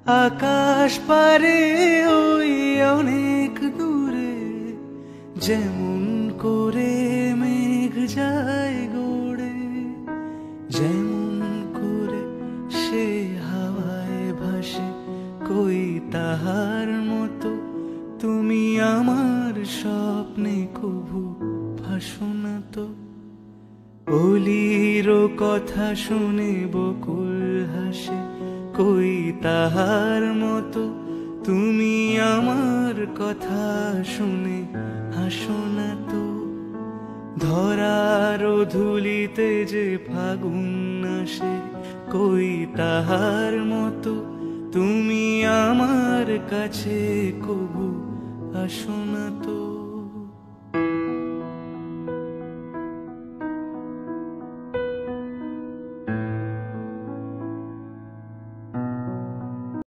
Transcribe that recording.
আকাশ পারে ওই অনেক দূরে, যেমন করে মেঘ যায় গড়ে, যেমন করে সে হাওয়ায় ভাসে, কই তাহার মতো তুমি আমার স্বপ্নে কভু ভাসো না তো। অলির কথা শুনে বকুল হাসে, কই তাহার মতো তুমি আমার কথা শুনে হাসো না তো। ধরার ধুলিতে যে ফাগুন আসে, কই তাহার মতো তুমি আমার কাছে কভু আসো না তো।